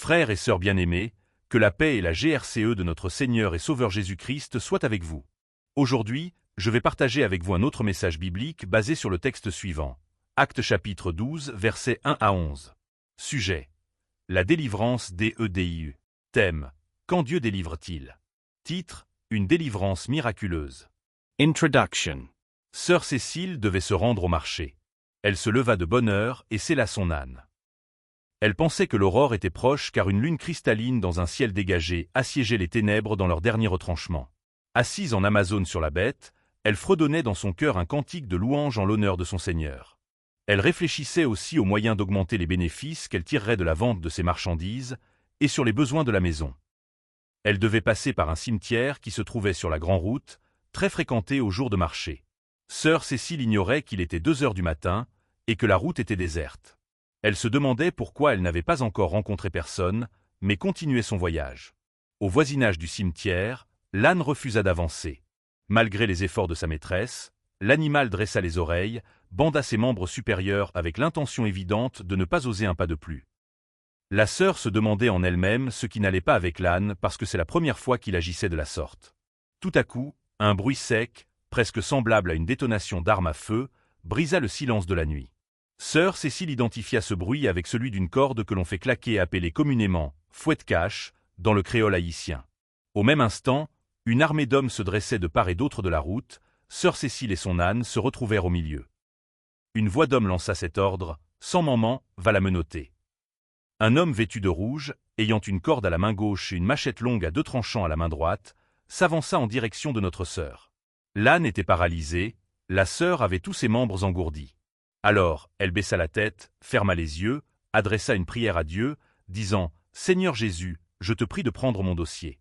Frères et sœurs bien-aimés, que la paix et la GRCE de notre Seigneur et Sauveur Jésus-Christ soient avec vous. Aujourd'hui, je vais partager avec vous un autre message biblique basé sur le texte suivant. Actes chapitre 12, versets 1 à 11. Sujet: la délivrance d'EDIU. Thème: quand Dieu délivre-t-il? Titre: une délivrance miraculeuse. Introduction. Sœur Cécile devait se rendre au marché. Elle se leva de bonne heure et sella son âne. Elle pensait que l'aurore était proche car une lune cristalline dans un ciel dégagé assiégeait les ténèbres dans leur dernier retranchement. Assise en Amazone sur la bête, elle fredonnait dans son cœur un cantique de louange en l'honneur de son Seigneur. Elle réfléchissait aussi aux moyens d'augmenter les bénéfices qu'elle tirerait de la vente de ses marchandises et sur les besoins de la maison. Elle devait passer par un cimetière qui se trouvait sur la grande route, très fréquenté au jour de marché. Sœur Cécile ignorait qu'il était 2 heures du matin et que la route était déserte. Elle se demandait pourquoi elle n'avait pas encore rencontré personne, mais continuait son voyage. Au voisinage du cimetière, l'âne refusa d'avancer. Malgré les efforts de sa maîtresse, l'animal dressa les oreilles, banda ses membres supérieurs avec l'intention évidente de ne pas oser un pas de plus. La sœur se demandait en elle-même ce qui n'allait pas avec l'âne parce que c'est la première fois qu'il agissait de la sorte. Tout à coup, un bruit sec, presque semblable à une détonation d'arme à feu, brisa le silence de la nuit. Sœur Cécile identifia ce bruit avec celui d'une corde que l'on fait claquer et appeler communément « fouette-cache » dans le créole haïtien. Au même instant, une armée d'hommes se dressait de part et d'autre de la route, Sœur Cécile et son âne se retrouvèrent au milieu. Une voix d'homme lança cet ordre: « Sans maman, va la menotter. » Un homme vêtu de rouge, ayant une corde à la main gauche et une machette longue à 2 tranchants à la main droite, s'avança en direction de notre sœur. L'âne était paralysé, la sœur avait tous ses membres engourdis. Alors, elle baissa la tête, ferma les yeux, adressa une prière à Dieu, disant « Seigneur Jésus, je te prie de prendre mon dossier.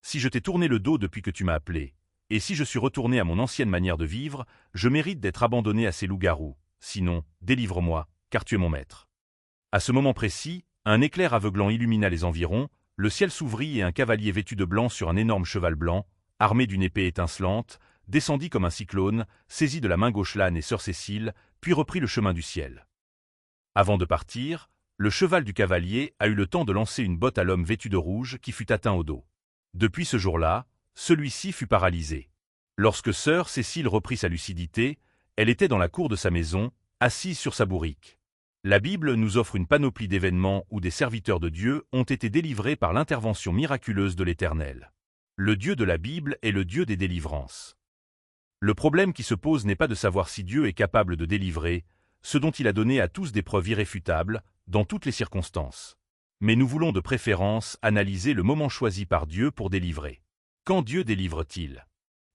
Si je t'ai tourné le dos depuis que tu m'as appelé, et si je suis retourné à mon ancienne manière de vivre, je mérite d'être abandonné à ces loups-garous. Sinon, délivre-moi, car tu es mon maître. » À ce moment précis, un éclair aveuglant illumina les environs, le ciel s'ouvrit et un cavalier vêtu de blanc sur un énorme cheval blanc, armé d'une épée étincelante, descendit comme un cyclone, saisit de la main gauche l'âne et sœur Cécile, puis reprit le chemin du ciel. Avant de partir, le cheval du cavalier a eu le temps de lancer une botte à l'homme vêtu de rouge qui fut atteint au dos. Depuis ce jour-là, celui-ci fut paralysé. Lorsque sœur Cécile reprit sa lucidité, elle était dans la cour de sa maison, assise sur sa bourrique. La Bible nous offre une panoplie d'événements où des serviteurs de Dieu ont été délivrés par l'intervention miraculeuse de l'Éternel. Le Dieu de la Bible est le Dieu des délivrances. Le problème qui se pose n'est pas de savoir si Dieu est capable de délivrer, ce dont il a donné à tous des preuves irréfutables, dans toutes les circonstances. Mais nous voulons de préférence analyser le moment choisi par Dieu pour délivrer. Quand Dieu délivre-t-il?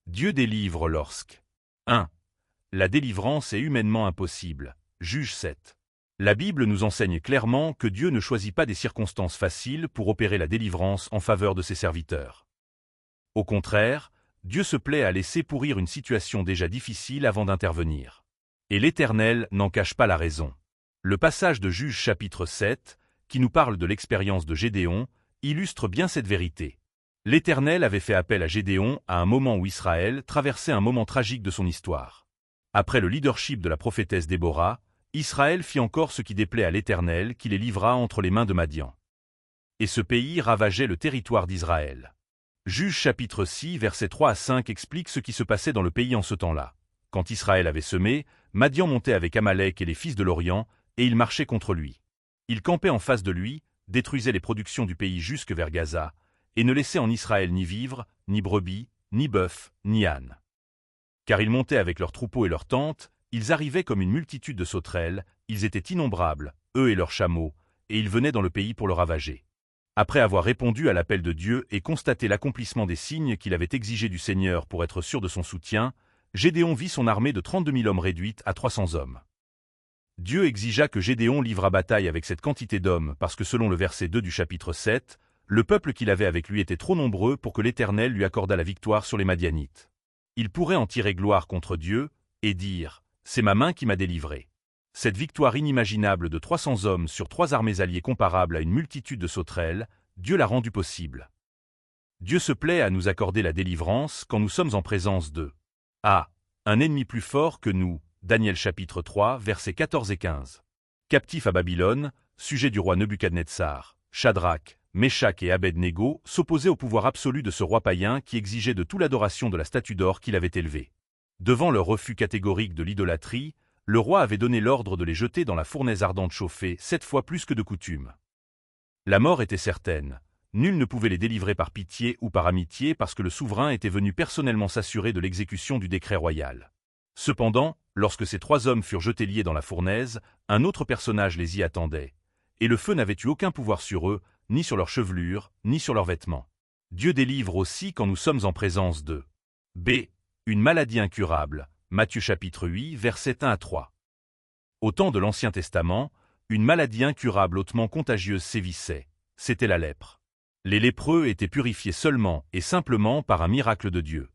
Dieu délivre lorsque 1. La délivrance est humainement impossible. Juge 7. La Bible nous enseigne clairement que Dieu ne choisit pas des circonstances faciles pour opérer la délivrance en faveur de ses serviteurs. Au contraire, Dieu se plaît à laisser pourrir une situation déjà difficile avant d'intervenir. Et l'Éternel n'en cache pas la raison. Le passage de Juge chapitre 7, qui nous parle de l'expérience de Gédéon, illustre bien cette vérité. L'Éternel avait fait appel à Gédéon à un moment où Israël traversait un moment tragique de son histoire. Après le leadership de la prophétesse Déborah, Israël fit encore ce qui déplaît à l'Éternel qui les livra entre les mains de Madian. Et ce pays ravageait le territoire d'Israël. Juge chapitre 6, versets 3 à 5 explique ce qui se passait dans le pays en ce temps-là. Quand Israël avait semé, Madian montait avec Amalek et les fils de l'Orient, et il marchait contre lui. Il campait en face de lui, détruisait les productions du pays jusque vers Gaza, et ne laissait en Israël ni vivres, ni brebis, ni bœufs, ni ânes. Car ils montaient avec leurs troupeaux et leurs tentes, ils arrivaient comme une multitude de sauterelles, ils étaient innombrables, eux et leurs chameaux, et ils venaient dans le pays pour le ravager. Après avoir répondu à l'appel de Dieu et constaté l'accomplissement des signes qu'il avait exigés du Seigneur pour être sûr de son soutien, Gédéon vit son armée de 32 000 hommes réduite à 300 hommes. Dieu exigea que Gédéon livra bataille avec cette quantité d'hommes parce que selon le verset 2 du chapitre 7, le peuple qu'il avait avec lui était trop nombreux pour que l'Éternel lui accordât la victoire sur les Madianites. Il pourrait en tirer gloire contre Dieu et dire « C'est ma main qui m'a délivré ». Cette victoire inimaginable de 300 hommes sur 3 armées alliées comparables à une multitude de sauterelles, Dieu l'a rendue possible. Dieu se plaît à nous accorder la délivrance quand nous sommes en présence de A. Un ennemi plus fort que nous, Daniel chapitre 3, versets 14 et 15. Captif à Babylone, sujet du roi Nebuchadnezzar, Shadrach, Meshach et Abed-Négo, s'opposaient au pouvoir absolu de ce roi païen qui exigeait de tout l'adoration de la statue d'or qu'il avait élevée. Devant leur refus catégorique de l'idolâtrie, le roi avait donné l'ordre de les jeter dans la fournaise ardente chauffée 7 fois plus que de coutume. La mort était certaine. Nul ne pouvait les délivrer par pitié ou par amitié parce que le souverain était venu personnellement s'assurer de l'exécution du décret royal. Cependant, lorsque ces 3 hommes furent jetés liés dans la fournaise, un autre personnage les y attendait, et le feu n'avait eu aucun pouvoir sur eux, ni sur leur chevelure, ni sur leurs vêtements. Dieu délivre aussi quand nous sommes en présence de B. Une maladie incurable. Matthieu chapitre 8, versets 1 à 3. Au temps de l'Ancien Testament, une maladie incurable hautement contagieuse sévissait. C'était la lèpre. Les lépreux étaient purifiés seulement et simplement par un miracle de Dieu.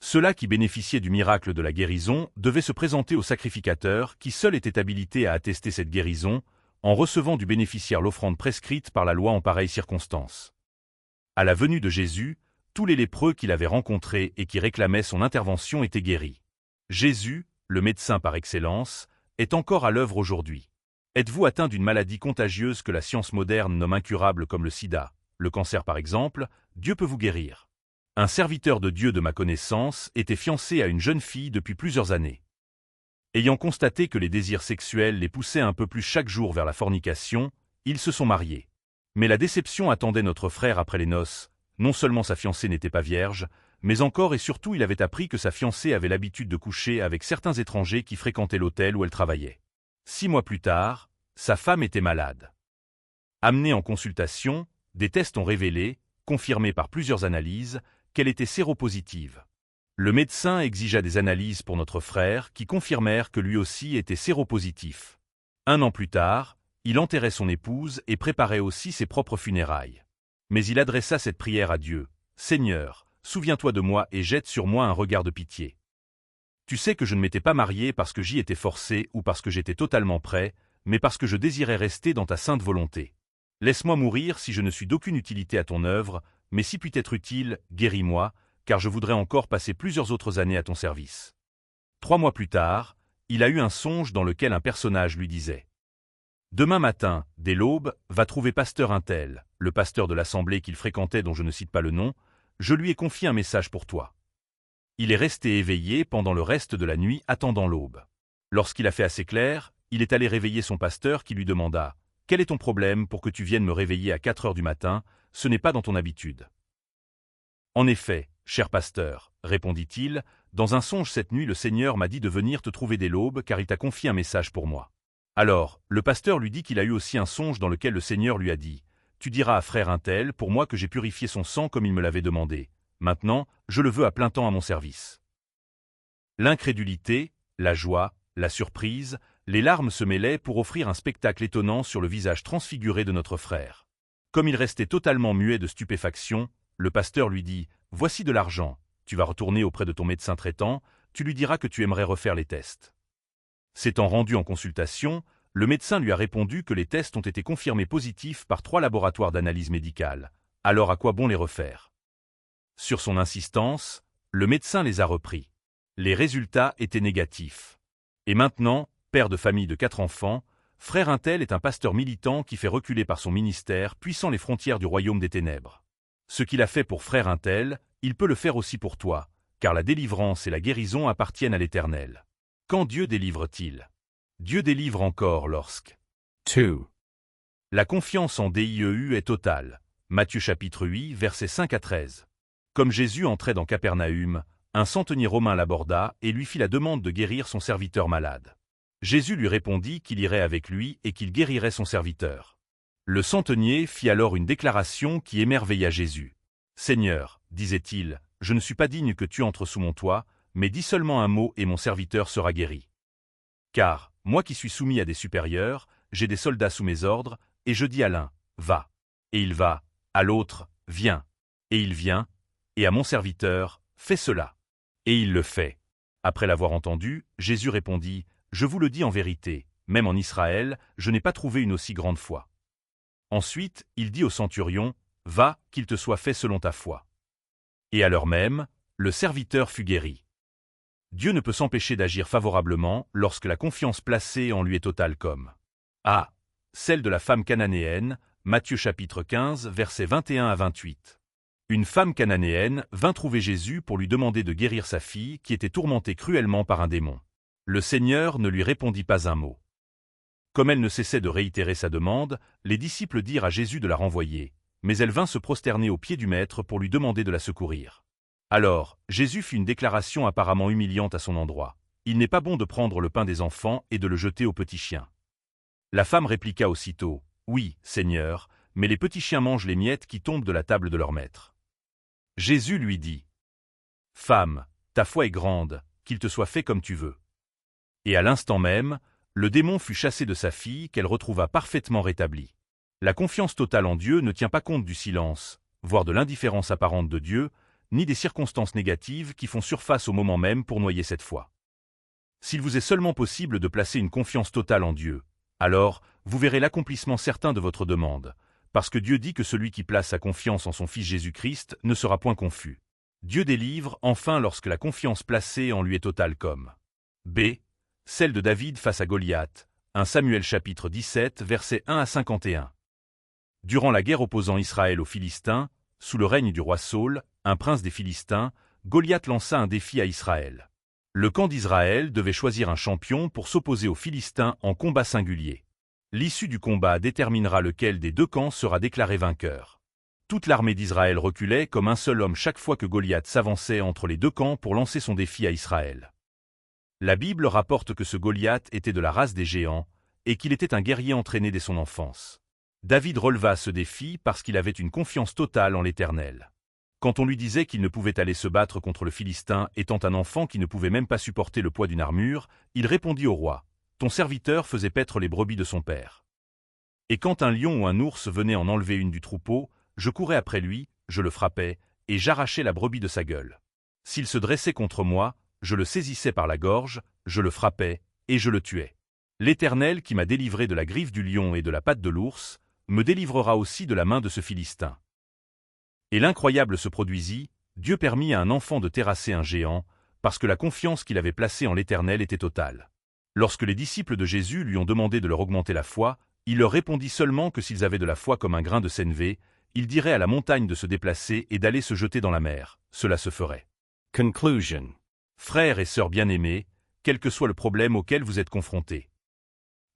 Ceux-là qui bénéficiaient du miracle de la guérison devaient se présenter au sacrificateur qui seul était habilité à attester cette guérison, en recevant du bénéficiaire l'offrande prescrite par la loi en pareille circonstance. À la venue de Jésus, tous les lépreux qu'il avait rencontrés et qui réclamaient son intervention étaient guéris. Jésus, le médecin par excellence, est encore à l'œuvre aujourd'hui. Êtes-vous atteint d'une maladie contagieuse que la science moderne nomme incurable comme le sida, le cancer par exemple, Dieu peut vous guérir. Un serviteur de Dieu de ma connaissance était fiancé à une jeune fille depuis plusieurs années. Ayant constaté que les désirs sexuels les poussaient un peu plus chaque jour vers la fornication, ils se sont mariés. Mais la déception attendait notre frère après les noces. Non seulement sa fiancée n'était pas vierge, mais encore et surtout il avait appris que sa fiancée avait l'habitude de coucher avec certains étrangers qui fréquentaient l'hôtel où elle travaillait. 6 mois plus tard, sa femme était malade. Amenée en consultation, des tests ont révélé, confirmés par plusieurs analyses, qu'elle était séropositive. Le médecin exigea des analyses pour notre frère qui confirmèrent que lui aussi était séropositif. 1 an plus tard, il enterrait son épouse et préparait aussi ses propres funérailles. Mais il adressa cette prière à Dieu. « Seigneur, souviens-toi de moi et jette sur moi un regard de pitié. Tu sais que je ne m'étais pas marié parce que j'y étais forcé ou parce que j'étais totalement prêt, mais parce que je désirais rester dans ta sainte volonté. Laisse-moi mourir si je ne suis d'aucune utilité à ton œuvre, mais si puis être utile, guéris-moi, car je voudrais encore passer plusieurs autres années à ton service. » 3 mois plus tard, il a eu un songe dans lequel un personnage lui disait « Demain matin, dès l'aube, va trouver pasteur un tel, le pasteur de l'assemblée qu'il fréquentait dont je ne cite pas le nom, je lui ai confié un message pour toi. » Il est resté éveillé pendant le reste de la nuit attendant l'aube. Lorsqu'il a fait assez clair, il est allé réveiller son pasteur qui lui demanda « Quel est ton problème pour que tu viennes me réveiller à 4 heures du matin, ce n'est pas dans ton habitude. » « En effet, cher pasteur, répondit-il, dans un songe cette nuit le Seigneur m'a dit de venir te trouver dès l'aube car il t'a confié un message pour moi. Alors, le pasteur lui dit qu'il a eu aussi un songe dans lequel le Seigneur lui a dit « Tu diras à frère un tel pour moi que j'ai purifié son sang comme il me l'avait demandé. Maintenant, je le veux à plein temps à mon service. » L'incrédulité, la joie, la surprise, les larmes se mêlaient pour offrir un spectacle étonnant sur le visage transfiguré de notre frère. Comme il restait totalement muet de stupéfaction, le pasteur lui dit « Voici de l'argent, tu vas retourner auprès de ton médecin traitant, tu lui diras que tu aimerais refaire les tests. » S'étant rendu en consultation, le médecin lui a répondu que les tests ont été confirmés positifs par 3 laboratoires d'analyse médicale. Alors à quoi bon les refaire? Sur son insistance, le médecin les a repris. Les résultats étaient négatifs. Et maintenant, père de famille de 4 enfants, frère Untel est un pasteur militant qui fait reculer par son ministère puissant les frontières du royaume des ténèbres. Ce qu'il a fait pour frère Untel, il peut le faire aussi pour toi, car la délivrance et la guérison appartiennent à l'Éternel. Quand Dieu délivre-t-il? Dieu délivre encore lorsque 2. La confiance en DIEU est totale. Matthieu chapitre 8, versets 5 à 13. Comme Jésus entrait dans Capernaüm, un centenier romain l'aborda et lui fit la demande de guérir son serviteur malade. Jésus lui répondit qu'il irait avec lui et qu'il guérirait son serviteur. Le centenier fit alors une déclaration qui émerveilla Jésus. « Seigneur, disait-il, je ne suis pas digne que tu entres sous mon toit, mais dis seulement un mot et mon serviteur sera guéri. Car, moi qui suis soumis à des supérieurs, j'ai des soldats sous mes ordres, et je dis à l'un, va, et il va, à l'autre, viens, et il vient, et à mon serviteur, fais cela. Et il le fait. » Après l'avoir entendu, Jésus répondit, « Je vous le dis en vérité, même en Israël, je n'ai pas trouvé une aussi grande foi. » Ensuite, il dit au centurion, « Va, qu'il te soit fait selon ta foi. » Et à l'heure même, le serviteur fut guéri. Dieu ne peut s'empêcher d'agir favorablement lorsque la confiance placée en lui est totale comme A. Celle de la femme cananéenne, Matthieu chapitre 15, versets 21 à 28. Une femme cananéenne vint trouver Jésus pour lui demander de guérir sa fille qui était tourmentée cruellement par un démon. Le Seigneur ne lui répondit pas un mot. Comme elle ne cessait de réitérer sa demande, les disciples dirent à Jésus de la renvoyer, mais elle vint se prosterner aux pieds du Maître pour lui demander de la secourir. Alors, Jésus fit une déclaration apparemment humiliante à son endroit. « Il n'est pas bon de prendre le pain des enfants et de le jeter aux petits chiens. » La femme répliqua aussitôt, « Oui, Seigneur, mais les petits chiens mangent les miettes qui tombent de la table de leur maître. » Jésus lui dit, « Femme, ta foi est grande, qu'il te soit fait comme tu veux. » Et à l'instant même, le démon fut chassé de sa fille qu'elle retrouva parfaitement rétablie. La confiance totale en Dieu ne tient pas compte du silence, voire de l'indifférence apparente de Dieu, ni des circonstances négatives qui font surface au moment même pour noyer cette foi. S'il vous est seulement possible de placer une confiance totale en Dieu, alors vous verrez l'accomplissement certain de votre demande, parce que Dieu dit que celui qui place sa confiance en son Fils Jésus-Christ ne sera point confus. Dieu délivre enfin lorsque la confiance placée en lui est totale comme B. Celle de David face à Goliath, 1 Samuel chapitre 17, versets 1 à 51. Durant la guerre opposant Israël aux Philistins, sous le règne du roi Saul, un prince des Philistins, Goliath lança un défi à Israël. Le camp d'Israël devait choisir un champion pour s'opposer aux Philistins en combat singulier. L'issue du combat déterminera lequel des deux camps sera déclaré vainqueur. Toute l'armée d'Israël reculait comme un seul homme chaque fois que Goliath s'avançait entre les deux camps pour lancer son défi à Israël. La Bible rapporte que ce Goliath était de la race des géants et qu'il était un guerrier entraîné dès son enfance. David releva ce défi parce qu'il avait une confiance totale en l'Éternel. Quand on lui disait qu'il ne pouvait aller se battre contre le Philistin étant un enfant qui ne pouvait même pas supporter le poids d'une armure, il répondit au roi, « Ton serviteur faisait paître les brebis de son père. Et quand un lion ou un ours venait en enlever une du troupeau, je courais après lui, je le frappais, et j'arrachais la brebis de sa gueule. S'il se dressait contre moi, je le saisissais par la gorge, je le frappais, et je le tuais. L'Éternel qui m'a délivré de la griffe du lion et de la patte de l'ours, me délivrera aussi de la main de ce Philistin. » Et l'incroyable se produisit, Dieu permit à un enfant de terrasser un géant, parce que la confiance qu'il avait placée en l'Éternel était totale. Lorsque les disciples de Jésus lui ont demandé de leur augmenter la foi, il leur répondit seulement que s'ils avaient de la foi comme un grain de sénévé, ils diraient à la montagne de se déplacer et d'aller se jeter dans la mer, cela se ferait. Conclusion. Frères et sœurs bien-aimés, quel que soit le problème auquel vous êtes confrontés.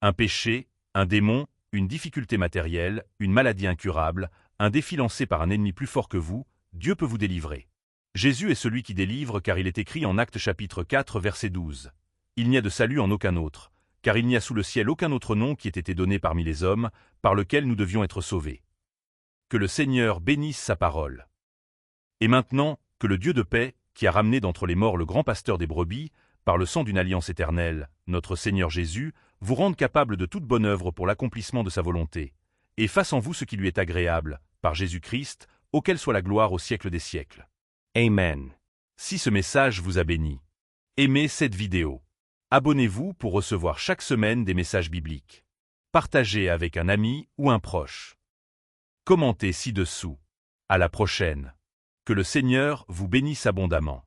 Un péché, un démon, une difficulté matérielle, une maladie incurable, un défi lancé par un ennemi plus fort que vous, Dieu peut vous délivrer. Jésus est celui qui délivre car il est écrit en Actes chapitre 4 verset 12. Il n'y a de salut en aucun autre, car il n'y a sous le ciel aucun autre nom qui ait été donné parmi les hommes, par lequel nous devions être sauvés. Que le Seigneur bénisse sa parole. Et maintenant, que le Dieu de paix, qui a ramené d'entre les morts le grand pasteur des brebis, par le sang d'une alliance éternelle, notre Seigneur Jésus, vous rende capable de toute bonne œuvre pour l'accomplissement de sa volonté, et fasse en vous ce qui lui est agréable, par Jésus-Christ, auquel soit la gloire au siècle des siècles. Amen. Si ce message vous a béni, aimez cette vidéo. Abonnez-vous pour recevoir chaque semaine des messages bibliques. Partagez avec un ami ou un proche. Commentez ci-dessous. À la prochaine. Que le Seigneur vous bénisse abondamment.